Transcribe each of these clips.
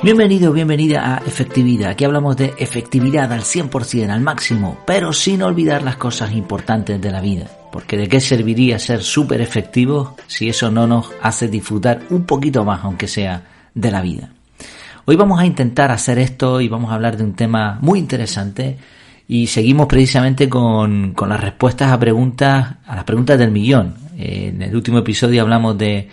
Bienvenido, bienvenida a Efectividad. Aquí hablamos de efectividad al 100%, al máximo, pero sin olvidar las cosas importantes de la vida. Porque ¿de qué serviría ser súper efectivos si eso no nos hace disfrutar un poquito más, aunque sea, de la vida? Hoy vamos a intentar hacer esto y vamos a hablar de un tema muy interesante y seguimos precisamente con las respuestas a las preguntas del millón. En el último episodio hablamos de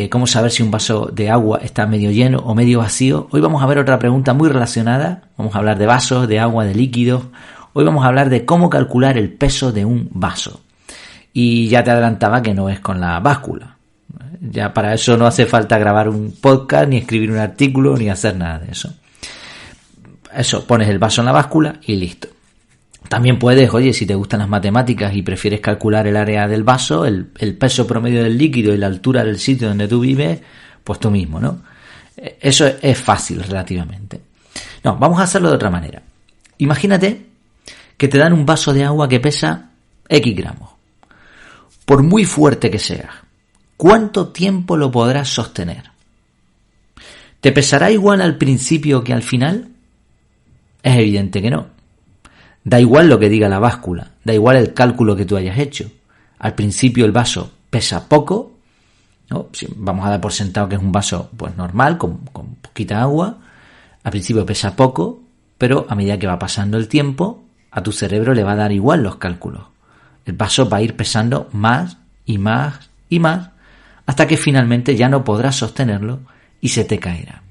cómo saber si un vaso de agua está medio lleno o medio vacío. Hoy vamos a ver otra pregunta muy relacionada. Vamos a hablar de vasos, de agua, de líquidos. Hoy vamos a hablar de cómo calcular el peso de un vaso. Y ya te adelantaba que no es con la báscula. Ya para eso no hace falta grabar un podcast, ni escribir un artículo, ni hacer nada de eso. Eso, pones el vaso en la báscula y listo. También puedes, oye, si te gustan las matemáticas y prefieres calcular el área del vaso, el peso promedio del líquido y la altura del sitio donde tú vives, pues tú mismo, ¿no? Eso es fácil relativamente. No, vamos a hacerlo de otra manera. Imagínate que te dan un vaso de agua que pesa X gramos. Por muy fuerte que seas, ¿cuánto tiempo lo podrás sostener? ¿Te pesará igual al principio que al final? Es evidente que no. Da igual lo que diga la báscula, da igual el cálculo que tú hayas hecho. Al principio el vaso pesa poco, ¿no? Vamos a dar por sentado que es un vaso pues normal, con poquita agua. Al principio pesa poco, pero a medida que va pasando el tiempo, a tu cerebro le va a dar igual los cálculos. El vaso va a ir pesando más y más y más, hasta que finalmente ya no podrás sostenerlo y se te caerá.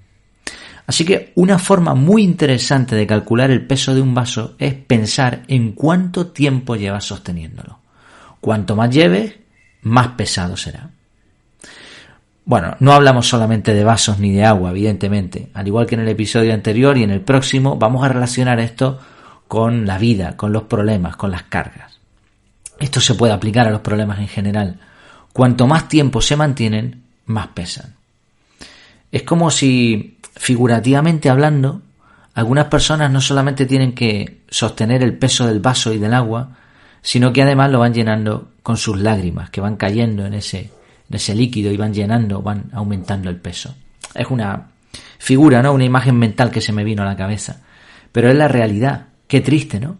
Así que una forma muy interesante de calcular el peso de un vaso es pensar en cuánto tiempo llevas sosteniéndolo. Cuanto más lleves, más pesado será. Bueno, no hablamos solamente de vasos ni de agua, evidentemente. Al igual que en el episodio anterior y en el próximo, vamos a relacionar esto con la vida, con los problemas, con las cargas. Esto se puede aplicar a los problemas en general. Cuanto más tiempo se mantienen, más pesan. Es como si, figurativamente hablando, algunas personas no solamente tienen que sostener el peso del vaso y del agua, sino que además lo van llenando con sus lágrimas, que van cayendo en ese líquido y van llenando, van aumentando el peso. Es una figura, ¿no? Una imagen mental que se me vino a la cabeza. Pero es la realidad. Qué triste, ¿no?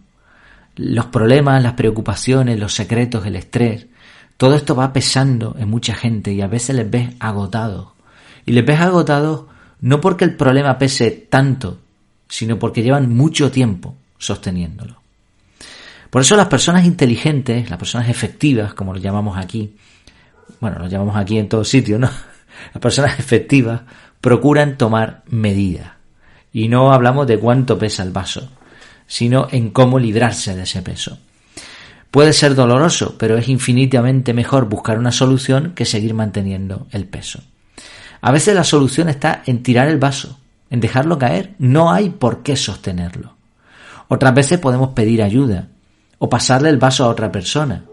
Los problemas, las preocupaciones, los secretos, el estrés, todo esto va pesando en mucha gente y a veces les ves agotados. Y les ves agotados no porque el problema pese tanto, sino porque llevan mucho tiempo sosteniéndolo. Por eso las personas inteligentes, las personas efectivas, como lo llamamos aquí, bueno, lo llamamos aquí en todos sitios, ¿no? Las personas efectivas procuran tomar medidas. Y no hablamos de cuánto pesa el vaso, sino en cómo librarse de ese peso. Puede ser doloroso, pero es infinitamente mejor buscar una solución que seguir manteniendo el peso. A veces la solución está en tirar el vaso, en dejarlo caer. No hay por qué sostenerlo. Otras veces podemos pedir ayuda o pasarle el vaso a otra persona.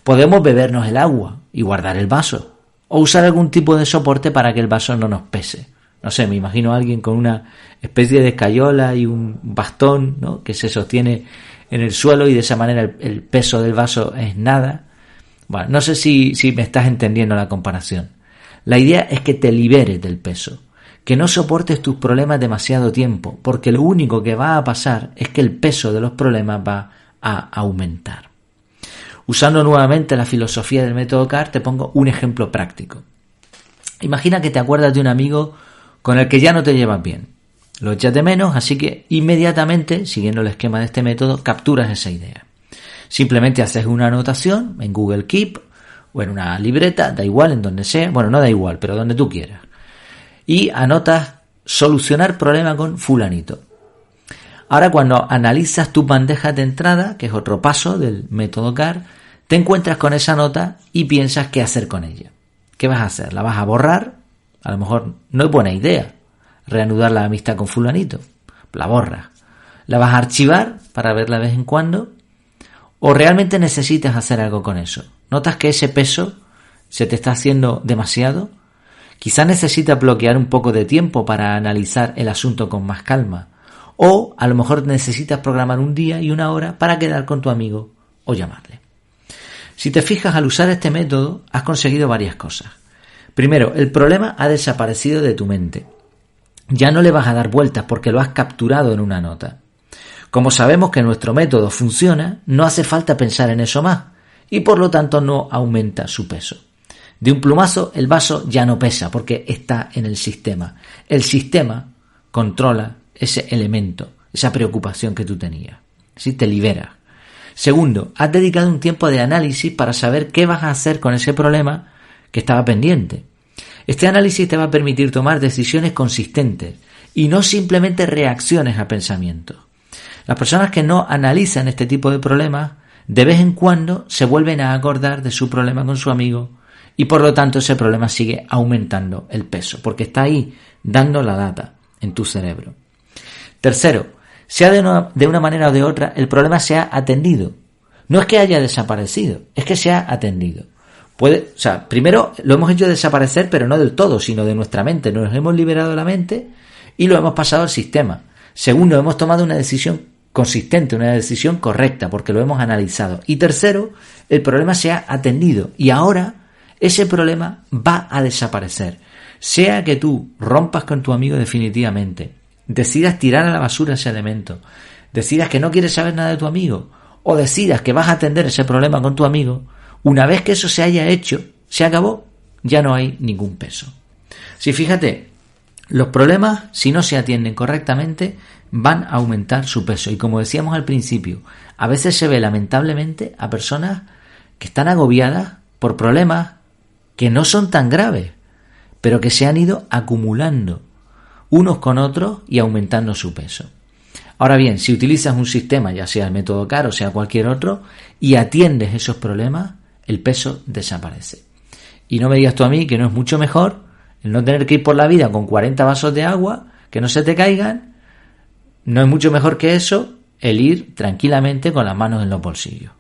Podemos bebernos el agua y guardar el vaso o usar algún tipo de soporte para que el vaso no nos pese. No sé, me imagino a alguien con una especie de escayola y un bastón, ¿no?, que se sostiene en el suelo y de esa manera el peso del vaso es nada. Bueno, no sé si me estás entendiendo la comparación. La idea es que te liberes del peso, que no soportes tus problemas demasiado tiempo, porque lo único que va a pasar es que el peso de los problemas va a aumentar. Usando nuevamente la filosofía del método CAR, te pongo un ejemplo práctico. Imagina que te acuerdas de un amigo con el que ya no te llevas bien. Lo echas de menos, así que inmediatamente, siguiendo el esquema de este método, capturas esa idea. Simplemente haces una anotación en Google Keep o en una libreta, da igual, en donde sea, bueno, no da igual, pero donde tú quieras. Y anotas solucionar problema con fulanito. Ahora, cuando analizas tus bandejas de entrada, que es otro paso del método CAR, te encuentras con esa nota y piensas qué hacer con ella. ¿Qué vas a hacer? ¿La vas a borrar? A lo mejor no es buena idea reanudar la amistad con fulanito. La borras. ¿La vas a archivar para verla de vez en cuando? ¿O realmente necesitas hacer algo con eso? ¿Notas que ese peso se te está haciendo demasiado? Quizás necesitas bloquear un poco de tiempo para analizar el asunto con más calma. O a lo mejor necesitas programar un día y una hora para quedar con tu amigo o llamarle. Si te fijas, al usar este método has conseguido varias cosas. Primero, el problema ha desaparecido de tu mente. ya no le vas a dar vueltas porque lo has capturado en una nota. Como sabemos que nuestro método funciona, no hace falta pensar en eso más y por lo tanto no aumenta su peso. De un plumazo el vaso ya no pesa porque está en el sistema. El sistema controla ese elemento, esa preocupación que tú tenías. ¿Sí? Te libera. Segundo, has dedicado un tiempo de análisis para saber qué vas a hacer con ese problema que estaba pendiente. Este análisis te va a permitir tomar decisiones consistentes y no simplemente reacciones a pensamientos. Las personas que no analizan este tipo de problemas, de vez en cuando se vuelven a acordar de su problema con su amigo y por lo tanto ese problema sigue aumentando el peso, porque está ahí dando la lata en tu cerebro. Tercero, sea de una manera o de otra, el problema se ha atendido. No es que haya desaparecido, es que se ha atendido. Primero lo hemos hecho desaparecer, pero no del todo, sino de nuestra mente. Nos hemos liberado de la mente y lo hemos pasado al sistema. Segundo, hemos tomado una decisión consistente, una decisión correcta, porque lo hemos analizado. Y tercero, el problema se ha atendido y ahora ese problema va a desaparecer. Sea que tú rompas con tu amigo definitivamente, decidas tirar a la basura ese elemento, decidas que no quieres saber nada de tu amigo o decidas que vas a atender ese problema con tu amigo, una vez que eso se haya hecho, se acabó, ya no hay ningún peso. Si fíjate, los problemas, si no se atienden correctamente, van a aumentar su peso. Y como decíamos al principio, a veces se ve lamentablemente a personas que están agobiadas por problemas que no son tan graves, pero que se han ido acumulando unos con otros y aumentando su peso. Ahora bien, si utilizas un sistema, ya sea el método CAR o sea cualquier otro, y atiendes esos problemas, el peso desaparece. Y no me digas tú a mí que no es mucho mejor el no tener que ir por la vida con 40 vasos de agua, que no se te caigan. No es mucho mejor que eso el ir tranquilamente con las manos en los bolsillos.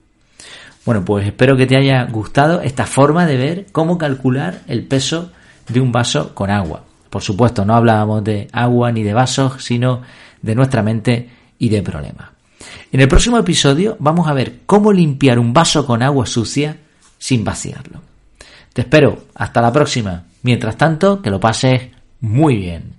Bueno, pues espero que te haya gustado esta forma de ver cómo calcular el peso de un vaso con agua. Por supuesto, no hablábamos de agua ni de vasos, sino de nuestra mente y de problemas. En el próximo episodio vamos a ver cómo limpiar un vaso con agua sucia sin vaciarlo. Te espero. Hasta la próxima. Mientras tanto, que lo pases muy bien.